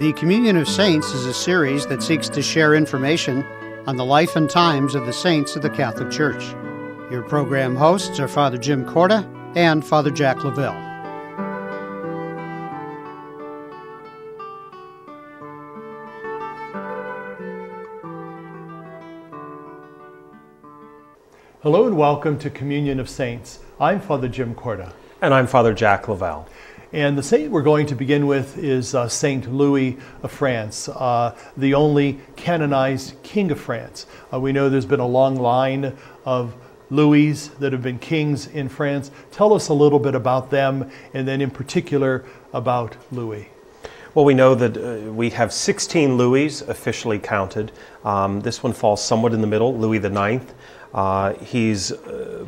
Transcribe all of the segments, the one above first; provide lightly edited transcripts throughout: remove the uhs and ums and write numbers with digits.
The Communion of Saints is a series that seeks to share information on the life and times of the saints of the Catholic Church. Your program hosts are Father Jim Corda and Father Jack Lavelle. Hello and welcome to Communion of Saints. I'm Father Jim Corda. And I'm Father Jack Lavelle. And the saint we're going to begin with is Saint Louis of France, the only canonized king of France. We know there's been a long line of Louis that have been kings in France. Tell us a little bit about them, and then in particular about Louis. Well, we know that we have 16 Louis officially counted. This one falls somewhat in the middle, Louis IX. He's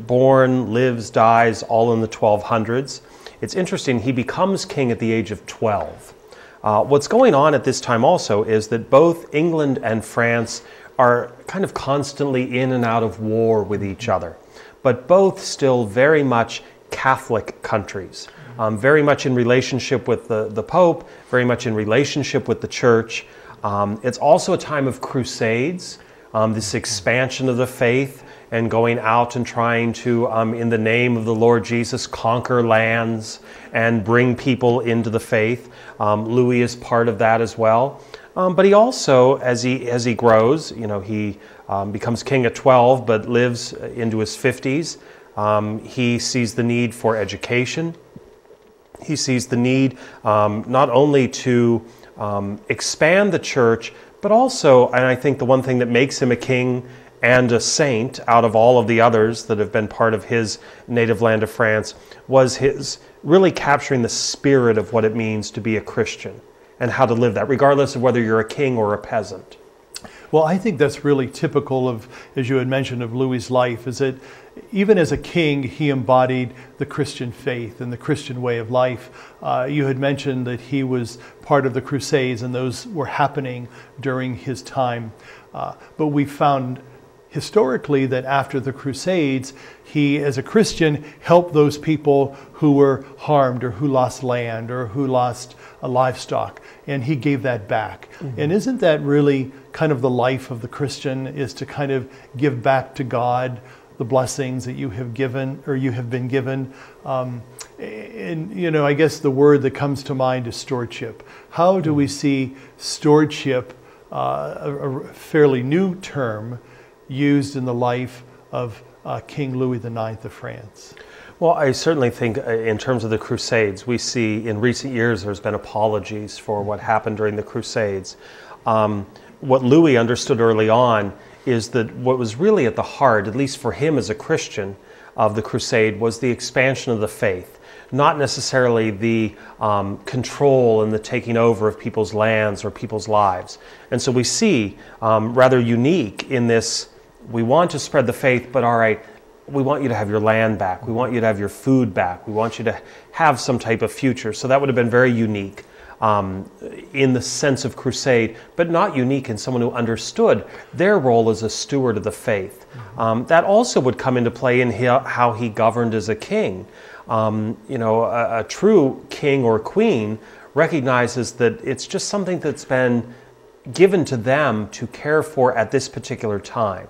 born, lives, dies all in the 1200s. It's interesting, he becomes king at the age of 12. What's going on at this time also is that both England and France are kind of constantly in and out of war with each other, but both still very much Catholic countries, very much in relationship with the Pope, very much in relationship with the Church. It's also a time of crusades, this expansion of the faith, and going out and trying to, in the name of the Lord Jesus, conquer lands and bring people into the faith. Louis is part of that as well. But he also, as he grows, he becomes king at 12, but lives into his 50s. He sees the need for education. He sees the need not only to expand the church, but also, and I think the one thing that makes him a king and a saint out of all of the others that have been part of his native land of France, was his really capturing the spirit of what it means to be a Christian and how to live that, regardless of whether you're a king or a peasant. Well, I think that's really typical of, as you had mentioned, of Louis's life, is that even as a king, he embodied the Christian faith and the Christian way of life. You had mentioned that he was part of the Crusades, and those were happening during his time. But we found historically that after the Crusades, he, as a Christian, helped those people who were harmed or who lost land or who lost livestock, and he gave that back. Mm-hmm. And isn't that really kind of the life of the Christian, is to kind of give back to God the blessings that you have given or you have been given? And I guess the word that comes to mind is stewardship. How do we see stewardship, a fairly new term, used in the life of King Louis IX of France? Well, I certainly think in terms of the Crusades, we see in recent years there's been apologies for what happened during the Crusades. What Louis understood early on is that what was really at the heart, at least for him as a Christian, of the crusade was the expansion of the faith, not necessarily the control and the taking over of people's lands or people's lives. And so we see rather unique in this, we want to spread the faith, but all right, we want you to have your land back. We want you to have your food back. We want you to have some type of future. So that would have been very unique in the sense of crusade, but not unique in someone who understood their role as a steward of the faith. That also would come into play in how he governed as a king. A true king or queen recognizes that it's just something that's been given to them to care for at this particular time.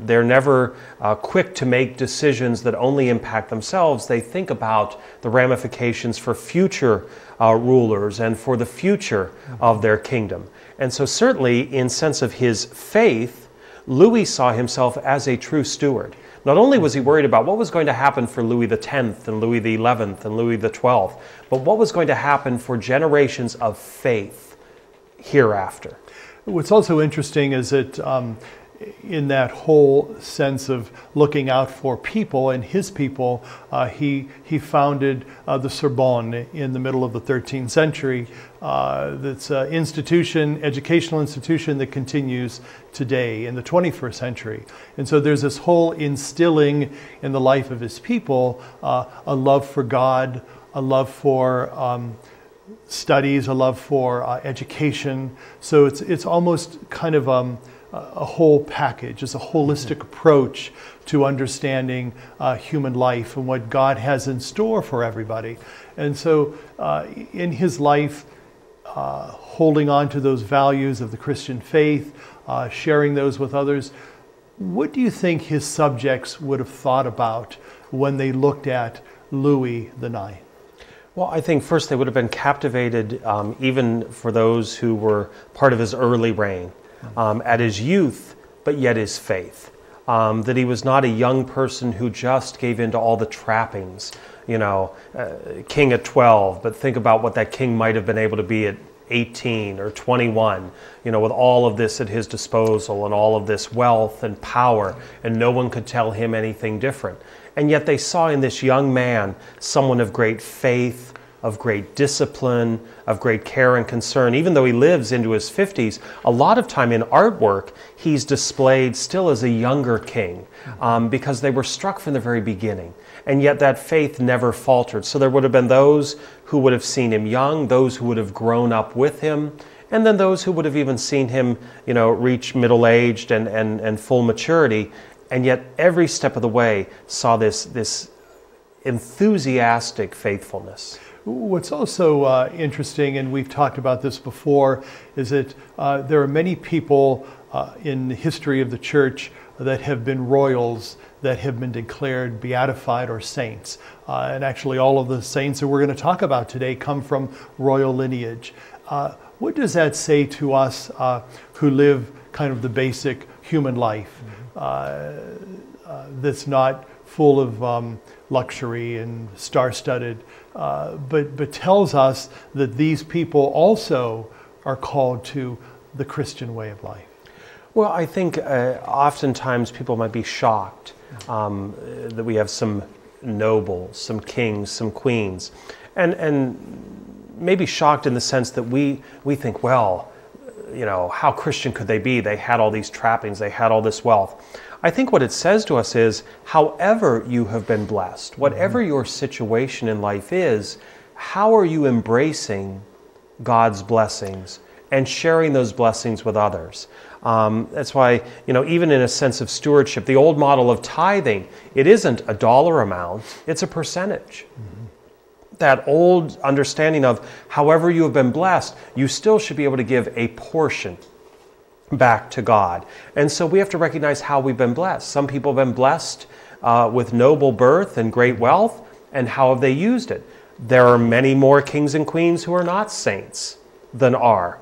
They're never quick to make decisions that only impact themselves. They think about the ramifications for future rulers and for the future of their kingdom. And so certainly in sense of his faith, Louis saw himself as a true steward. Not only was he worried about what was going to happen for Louis X and Louis XI and Louis XII, but what was going to happen for generations of faith hereafter. What's also interesting is that in that whole sense of looking out for people and his people, he founded the Sorbonne in the middle of the 13th century. That's an educational institution that continues today in the 21st century. And so there's this whole instilling in the life of his people a love for God, a love for studies, a love for education. So it's almost kind of a whole package. It's a holistic approach to understanding human life and what God has in store for everybody. And so in his life, holding on to those values of the Christian faith, sharing those with others. What do you think his subjects would have thought about when they looked at Louis IX? Well, I think first they would have been captivated, even for those who were part of his early reign, at his youth, but yet his faith. That he was not a young person who just gave in to all the trappings, king at 12, but think about what that king might have been able to be at 18 or 21, with all of this at his disposal and all of this wealth and power, and no one could tell him anything different. And yet they saw in this young man someone of great faith, of great discipline, of great care and concern. Even though he lives into his 50s, a lot of time in artwork, he's displayed still as a younger king, because they were struck from the very beginning. And yet that faith never faltered. So there would have been those who would have seen him young, those who would have grown up with him, and then those who would have even seen him, reach middle-aged and full maturity. And yet every step of the way saw this enthusiastic faithfulness. What's also interesting, and we've talked about this before, is that there are many people in the history of the church that have been royals, that have been declared beatified or saints. And actually all of the saints that we're going to talk about today come from royal lineage. What does that say to us who live kind of the basic human life that's not full of luxury and star-studded, but tells us that these people also are called to the Christian way of life? Well, I think oftentimes people might be shocked that we have some nobles, some kings, some queens, and maybe shocked in the sense that we think, well, how Christian could they be? They had all these trappings, they had all this wealth. I think what it says to us is, however you have been blessed, whatever your situation in life is, how are you embracing God's blessings and sharing those blessings with others? That's why, even in a sense of stewardship, the old model of tithing, it isn't a dollar amount, it's a percentage. That old understanding of however you have been blessed, you still should be able to give a portion back to God. And so we have to recognize how we've been blessed. Some people have been blessed with noble birth and great wealth, and how have they used it? There are many more kings and queens who are not saints than are.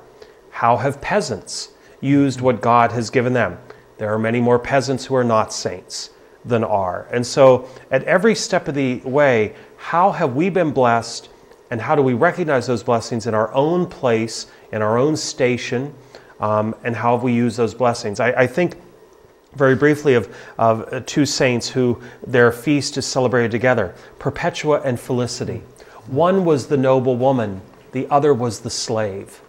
How have peasants used what God has given them? There are many more peasants who are not saints than are. And so at every step of the way, how have we been blessed, and how do we recognize those blessings in our own place, in our own station, and how have we used those blessings? I think very briefly of two saints who their feast is celebrated together, Perpetua and Felicity. One was the noble woman, the other was the slave.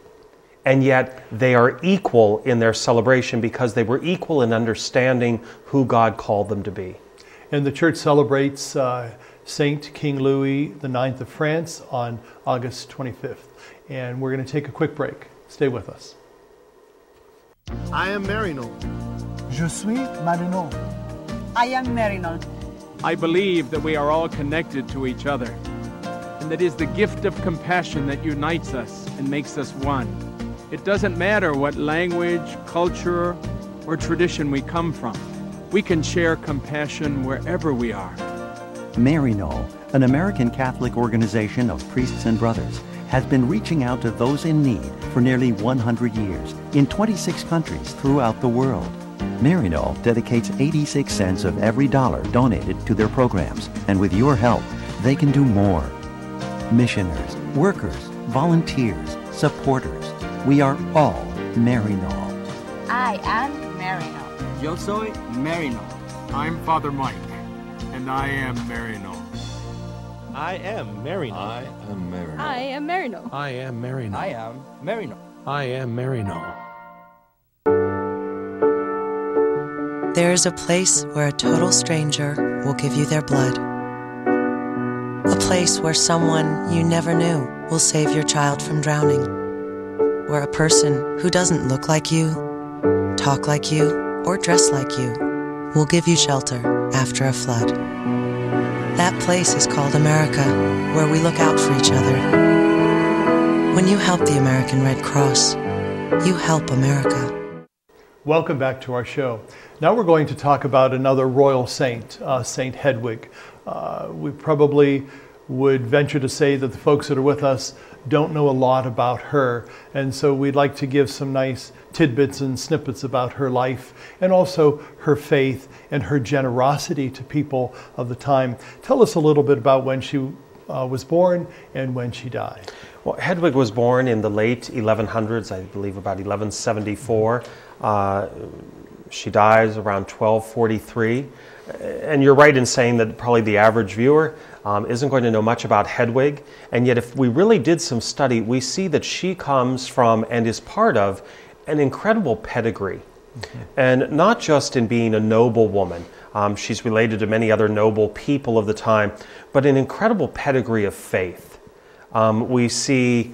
And yet they are equal in their celebration because they were equal in understanding who God called them to be. And the church celebrates Saint King Louis IX of France on August 25th. And we're going to take a quick break. Stay with us. I am Marino. Je suis Marino. I am Marino. I believe that we are all connected to each other, and that is the gift of compassion that unites us and makes us one. It doesn't matter what language, culture, or tradition we come from. We can share compassion wherever we are. Marino, an American Catholic organization of priests and brothers, has been reaching out to those in need for nearly 100 years in 26 countries throughout the world. Marino dedicates 86 cents of every dollar donated to their programs, and with your help, they can do more. Missioners, workers, volunteers, supporters, we are all Marino. I am Marino. Yo soy Marino. I'm Father Mike, and I am Marino. I am Marino. I am Marino. I am Marino. I am Marino. I am Marino. I am Marino. There is a place where a total stranger will give you their blood. A place where someone you never knew will save your child from drowning. Where a person who doesn't look like you, talk like you, or dress like you will give you shelter after a flood. That place is called America, where we look out for each other. When you help the American Red Cross, you help America. Welcome back to our show. Now we're going to talk about another royal saint, Saint Hedwig. We probably would venture to say that the folks that are with us don't know a lot about her, and so we'd like to give some nice tidbits and snippets about her life and also her faith and her generosity to people of the time. Tell us a little bit about when she was born and when she died. Well, Hedwig was born in the late 1100s, I believe about 1174. She dies around 1243. And you're right in saying that probably the average viewer isn't going to know much about Hedwig. And yet if we really did some study, we see that she comes from and is part of an incredible pedigree. And not just in being a noble woman. She's related to many other noble people of the time, but an incredible pedigree of faith. We see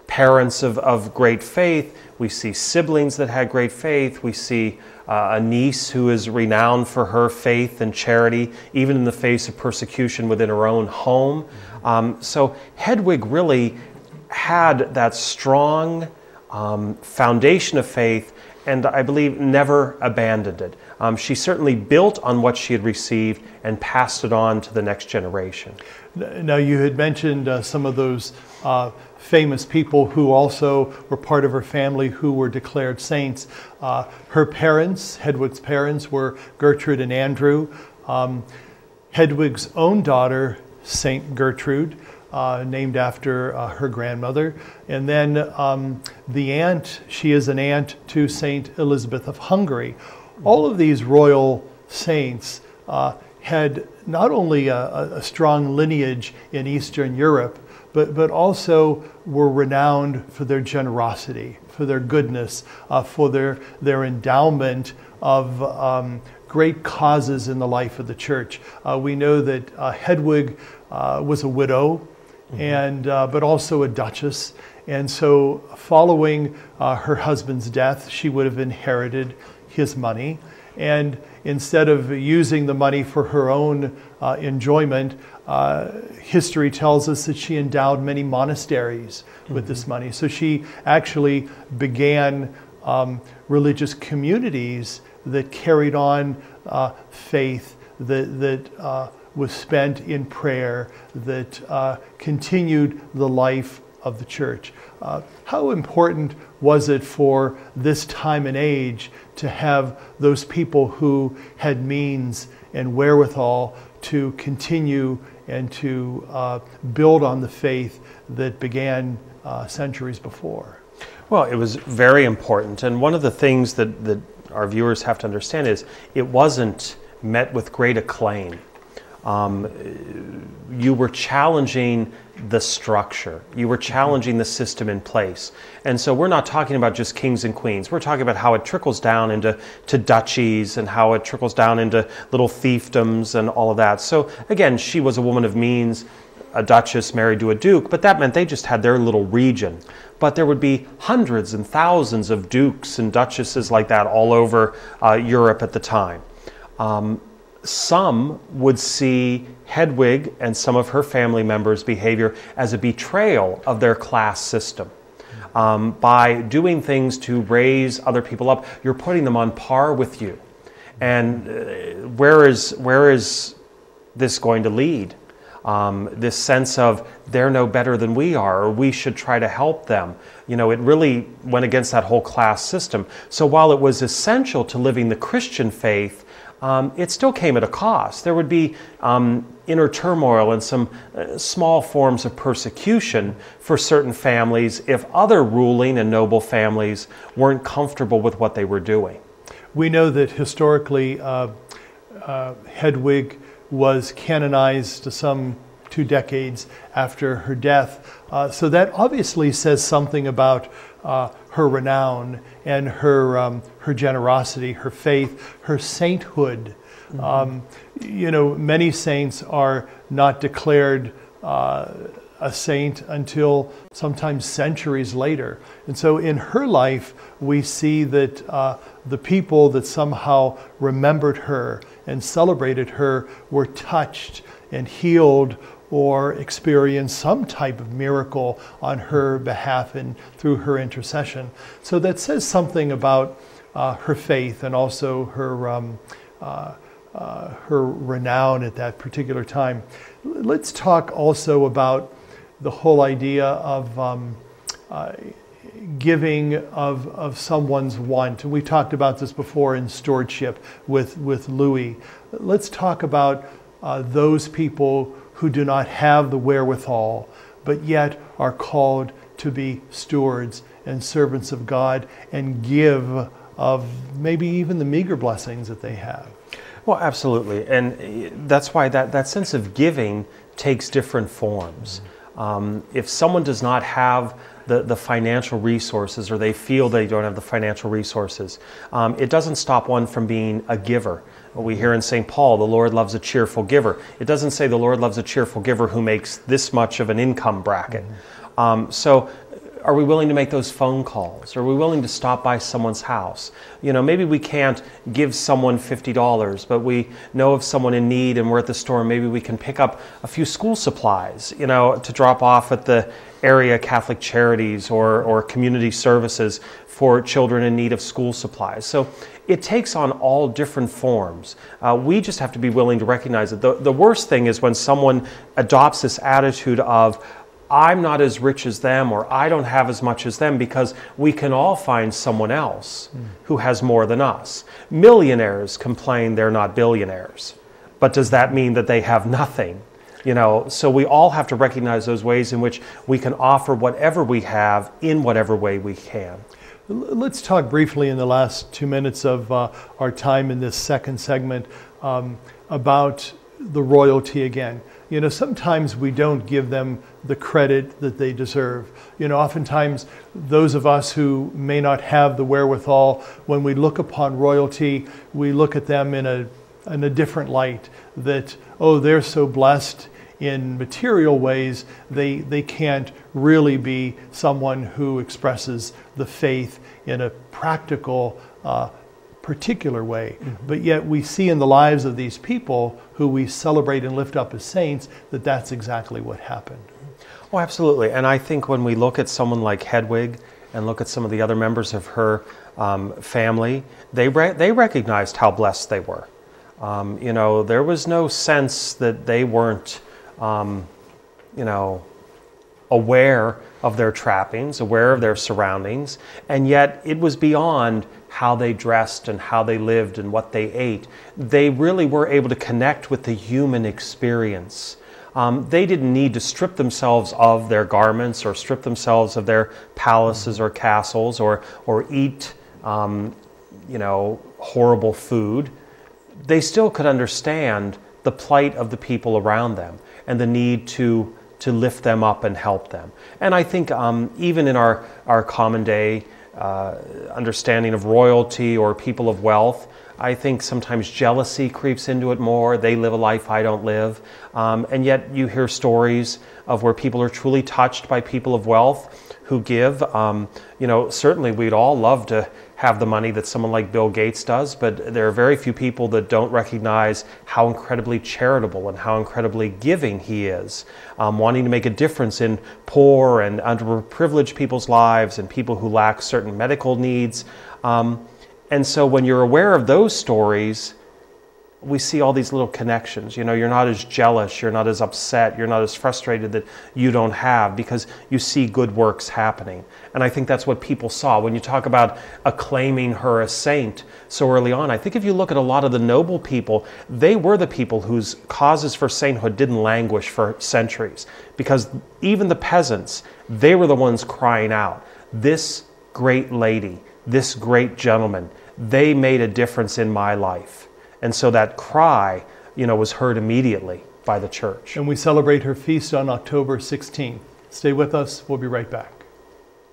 parents of great faith. We see siblings that had great faith. We see a niece who is renowned for her faith and charity, even in the face of persecution within her own home. So Hedwig really had that strong foundation of faith, and I believe never abandoned it. She certainly built on what she had received and passed it on to the next generation. Now, you had mentioned some of those famous people who also were part of her family who were declared saints. Her parents, Hedwig's parents, were Gertrude and Andrew. Hedwig's own daughter, Saint Gertrude, named after her grandmother. And then the aunt, she is an aunt to Saint Elizabeth of Hungary. All of these royal saints had not only a strong lineage in Eastern Europe, but also were renowned for their generosity, for their goodness, for their endowment of great causes in the life of the church. We know that Hedwig was a widow, and but also a duchess, and so following her husband's death, she would have inherited his money, and instead of using the money for her own enjoyment, history tells us that she endowed many monasteries with this money. So she actually began religious communities that carried on faith, that was spent in prayer, that continued the life of the church. How important was it for this time and age to have those people who had means and wherewithal to continue and to build on the faith that began centuries before? Well, it was very important. And one of the things that our viewers have to understand is it wasn't met with great acclaim. You were challenging the structure. You were challenging the system in place. And so we're not talking about just kings and queens. We're talking about how it trickles down into duchies and how it trickles down into little fiefdoms and all of that. So again, she was a woman of means, a duchess married to a duke, but that meant they just had their little region. But there would be hundreds and thousands of dukes and duchesses like that all over Europe at the time. Some would see Hedwig and some of her family members' behavior as a betrayal of their class system. By doing things to raise other people up, you're putting them on par with you. And where is this going to lead? This sense of they're no better than we are, or we should try to help them. You know, it really went against that whole class system. So while it was essential to living the Christian faith, it still came at a cost. There would be inner turmoil and some small forms of persecution for certain families if other ruling and noble families weren't comfortable with what they were doing. We know that historically Hedwig was canonized some 2 decades after her death. So that obviously says something about her renown and her generosity, her faith, her sainthood. You know, many saints are not declared a saint until sometimes centuries later. And so in her life, we see that the people that somehow remembered her and celebrated her were touched and healed or experience some type of miracle on her behalf and through her intercession. So that says something about her faith and also her renown at that particular time. Let's talk also about the whole idea of giving of someone's want. And we talked about this before in stewardship with Louis. Let's talk about those people who do not have the wherewithal, but yet are called to be stewards and servants of God and give of maybe even the meager blessings that they have. Well, absolutely. And that's why that sense of giving takes different forms. If someone does not have the financial resources, or they feel they don't have the financial resources, it doesn't stop one from being a giver. We hear in St. Paul, the Lord loves a cheerful giver. It doesn't say the Lord loves a cheerful giver who makes this much of an income bracket. So are we willing to make those phone calls? Are we willing to stop by someone's house? You know, maybe we can't give someone $50, but we know of someone in need and we're at the store, maybe we can pick up a few school supplies, you know, to drop off at the area Catholic charities or community services for children in need of school supplies. So it takes on all different forms. We just have to be willing to recognize it. The worst thing is when someone adopts this attitude of, I'm not as rich as them, or I don't have as much as them, because we can all find someone else who has more than us. Millionaires complain they're not billionaires, but does that mean that they have nothing? You know, so we all have to recognize those ways in which we can offer whatever we have in whatever way we can. Let's talk briefly in the last 2 minutes of our time in this second segment about the royalty again. You know, sometimes we don't give them the credit that they deserve. You know, oftentimes those of us who may not have the wherewithal, when we look upon royalty, we look at them in a different light, that, oh, they're so blessed in material ways, they can't really be someone who expresses the faith in a practical, particular way. But yet we see in the lives of these people who we celebrate and lift up as saints that that's exactly what happened. Oh, absolutely. And I think when we look at someone like Hedwig and look at some of the other members of her family, they recognized how blessed they were. You know, there was no sense that they weren't, you know, aware of their trappings, aware of their surroundings, and yet it was beyond how they dressed and how they lived and what they ate. They really were able to connect with the human experience. They didn't need to strip themselves of their garments or strip themselves of their palaces or castles or eat, you know, horrible food. They still could understand the plight of the people around them and the need to lift them up and help them. And I think even in our common day understanding of royalty or people of wealth, I think sometimes jealousy creeps into it more. They live a life I don't live. And yet you hear stories of where people are truly touched by people of wealth who give. You know, certainly we'd all love to have the money that someone like Bill Gates does, but there are very few people that don't recognize how incredibly charitable and how incredibly giving he is, wanting to make a difference in poor and underprivileged people's lives and people who lack certain medical needs. And so when you're aware of those stories, we see all these little connections. You know, you're not as jealous, you're not as upset, you're not as frustrated that you don't have, because you see good works happening. And I think that's what people saw. When you talk about acclaiming her a saint so early on, I think if you look at a lot of the noble people, they were the people whose causes for sainthood didn't languish for centuries, because even the peasants, they were the ones crying out, this great lady, this great gentleman, they made a difference in my life. And so that cry, you know, was heard immediately by the church. And we celebrate her feast on October 16th. Stay with us. We'll be right back.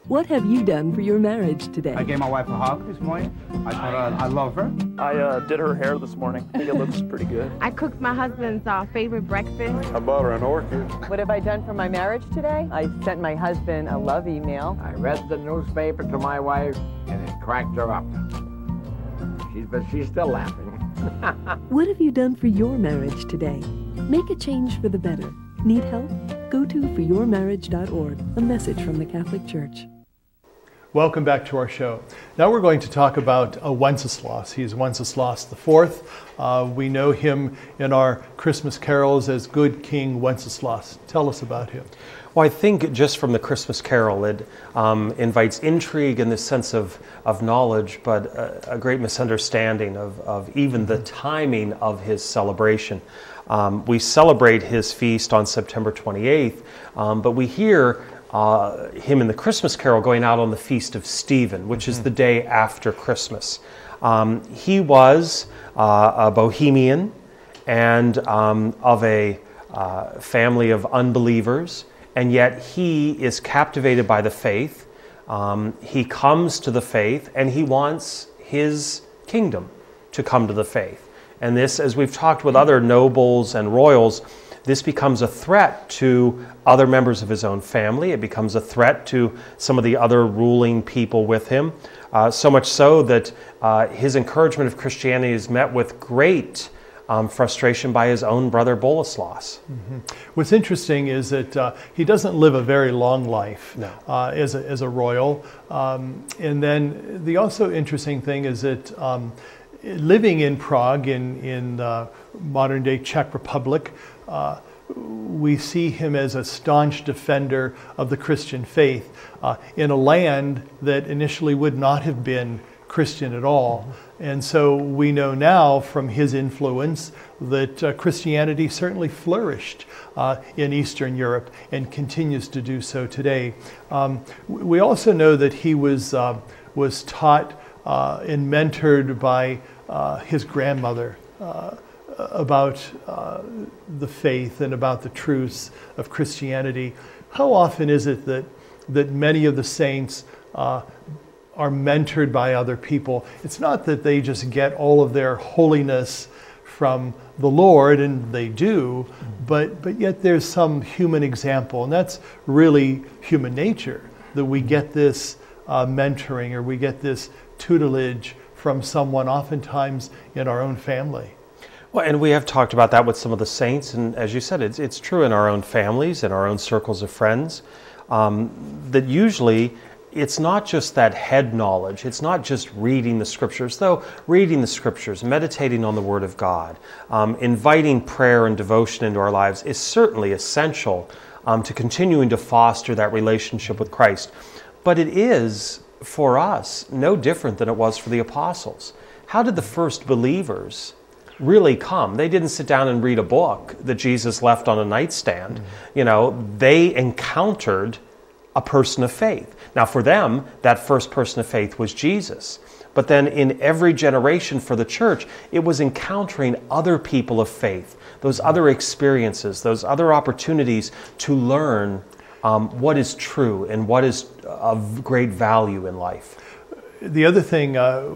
What have you done for your marriage today? I gave my wife a hug this morning. I told her I love her. I did her hair this morning. I think it looks pretty good. I cooked my husband's favorite breakfast. I bought her an orchid. What have I done for my marriage today? I sent my husband a love email. I read the newspaper to my wife, and it cracked her up. But she's still laughing. What have you done for your marriage today? Make a change for the better. Need help? Go to foryourmarriage.org, a message from the Catholic Church. Welcome back to our show. Now we're going to talk about Wenceslaus. He's Wenceslaus IV. We know him in our Christmas carols as Good King Wenceslaus. Tell us about him. Well, I think just from the Christmas carol, it invites intrigue and this sense of knowledge, but a great misunderstanding of even the timing of his celebration. We celebrate his feast on September 28th, but we hear him in the Christmas carol going out on the Feast of Stephen, which is the day after Christmas. He was a Bohemian and of a family of unbelievers, and yet he is captivated by the faith. He comes to the faith, and he wants his kingdom to come to the faith. And this, as we've talked with other nobles and royals, this becomes a threat to other members of his own family. It becomes a threat to some of the other ruling people with him. So much so that his encouragement of Christianity is met with great frustration by his own brother Boleslas. What's interesting is that he doesn't live a very long life as a royal. And then the also interesting thing is that living in Prague, in modern-day Czech Republic, we see him as a staunch defender of the Christian faith in a land that initially would not have been Christian at all. And so we know now from his influence that Christianity certainly flourished in Eastern Europe and continues to do so today. We also know that he was taught and mentored by his grandmother about the faith and about the truths of Christianity. How often is it that many of the saints are mentored by other people? It's not that they just get all of their holiness from the Lord, and they do, but yet there's some human example, and that's really human nature, that we get this mentoring or we get this tutelage from someone, oftentimes in our own family. Well, and we have talked about that with some of the saints, and as you said, it's true in our own families, in our own circles of friends, that usually it's not just that head knowledge, it's not just reading the scriptures, though reading the scriptures, meditating on the Word of God, inviting prayer and devotion into our lives is certainly essential to continuing to foster that relationship with Christ. But it is, for us, no different than it was for the apostles. How did the first believers really come? They didn't sit down and read a book that Jesus left on a nightstand. You know, they encountered a person of faith. Now for them, that first person of faith was Jesus. But then in every generation for the church, it was encountering other people of faith, those other experiences, those other opportunities to learn what is true and what is of great value in life. The other thing,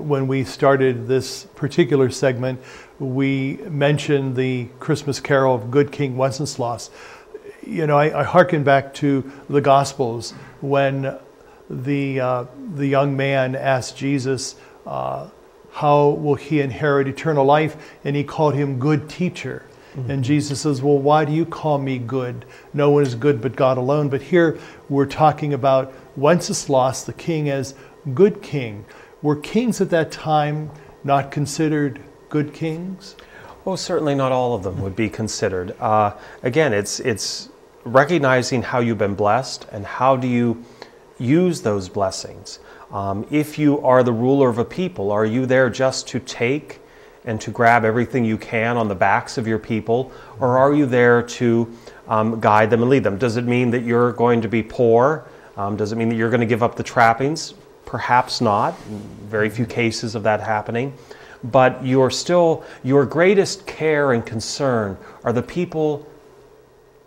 when we started this particular segment, we mentioned the Christmas carol of Good King Wenceslaus. You know, I hearken back to the Gospels when the young man asked Jesus, how will he inherit eternal life? And he called him good teacher. And Jesus says, well, why do you call me good? No one is good but God alone. But here we're talking about Wenceslaus, the king, as good king. Were kings at that time not considered good kings? Well, certainly not all of them would be considered. Again, it's recognizing how you've been blessed and how do you use those blessings. If you are the ruler of a people, are you there just to take and to grab everything you can on the backs of your people, or are you there to guide them and lead them? Does it mean that you're going to be poor? Does it mean that you're going to give up the trappings? Perhaps not. Very few cases of that happening. But your greatest care and concern are the people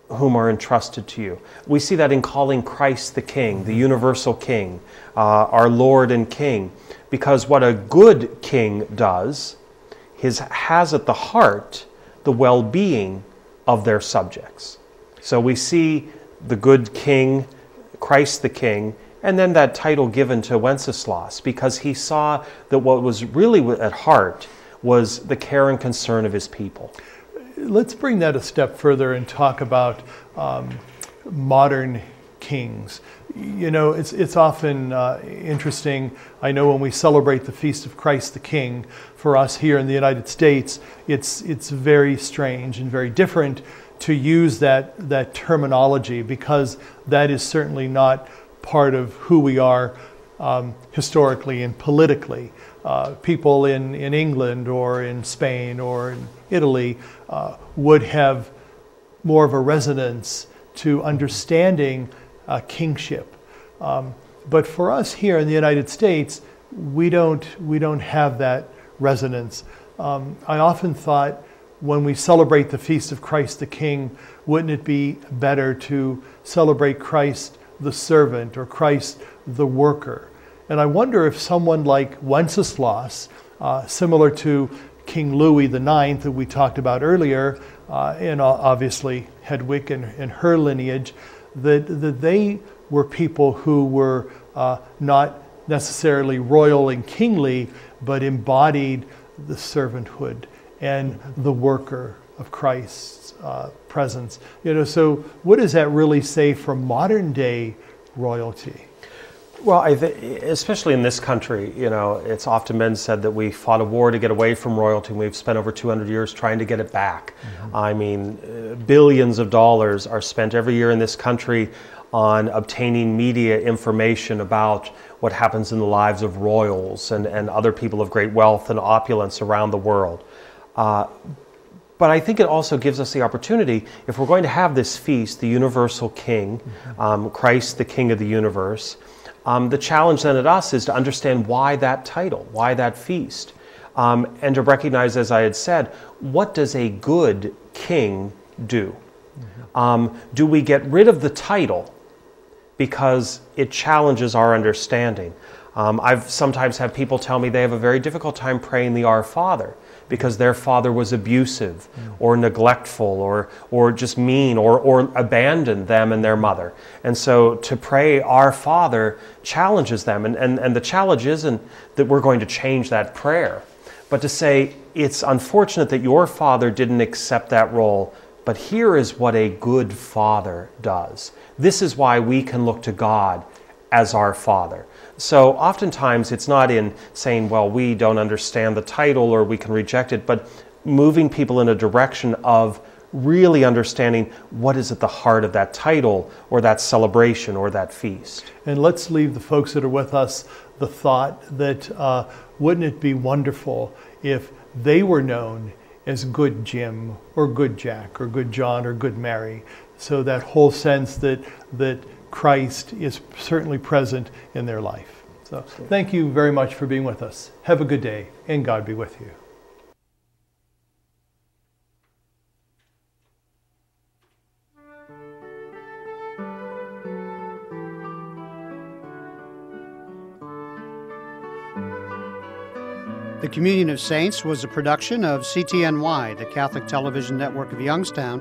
whom are entrusted to you. We see that in calling Christ the King, the universal King, our Lord and King, because what a good king does has at the heart the well-being of their subjects. So we see the good king, Christ the King, and then that title given to Wenceslaus, because he saw that what was really at heart was the care and concern of his people. let's bring that a step further and talk about modern kings. You know, it's often interesting. I know when we celebrate the Feast of Christ the King, for us here in the United States, it's very strange and very different to use that terminology, because that is certainly not part of who we are historically and politically. People in England or in Spain or in Italy would have more of a resonance to understanding kingship. But for us here in the United States, we don't have that resonance. I often thought, when we celebrate the Feast of Christ the King, wouldn't it be better to celebrate Christ the servant or Christ the worker? And I wonder if someone like Wenceslaus, similar to King Louis IX that we talked about earlier, and obviously Hedwig and her lineage, that they were people who were not necessarily royal and kingly, but embodied the servanthood and the worker of Christ's presence. You know, so what does that really say for modern day royalty? Well, especially in this country, you know, it's often been said that we fought a war to get away from royalty, and we've spent over 200 years trying to get it back. Mm-hmm. I mean, billions of dollars are spent every year in this country on obtaining media information about what happens in the lives of royals and other people of great wealth and opulence around the world. But I think it also gives us the opportunity, if we're going to have this feast, the universal King, Christ the King of the universe, the challenge then at us is to understand why that title, why that feast, and to recognize, as I had said, what does a good king do? Do we get rid of the title because it challenges our understanding? I've sometimes had people tell me they have a very difficult time praying the Our Father because their father was abusive or neglectful or just mean or abandoned them and their mother. And so to pray Our Father challenges them. And the challenge isn't that we're going to change that prayer, but to say it's unfortunate that your father didn't accept that role, but here is what a good father does. This is why we can look to God as our Father. So oftentimes it's not in saying, well, we don't understand the title or we can reject it, but moving people in a direction of really understanding what is at the heart of that title or that celebration or that feast. And let's leave the folks that are with us the thought that wouldn't it be wonderful if they were known as Good Jim or Good Jack or Good John or Good Mary? So that whole sense that Christ is certainly present in their life. So thank you very much for being with us. Have a good day, and God be with you. The Communion of Saints was a production of CTNY, the Catholic Television Network of Youngstown.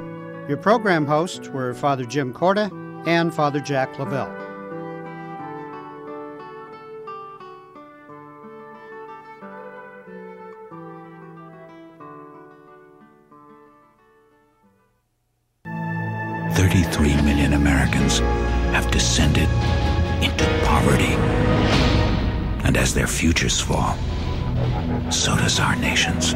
Your program hosts were Father Jim Corda and Father Jack Lavelle. $33 million Americans have descended into poverty. And as their futures fall, so does our nation's.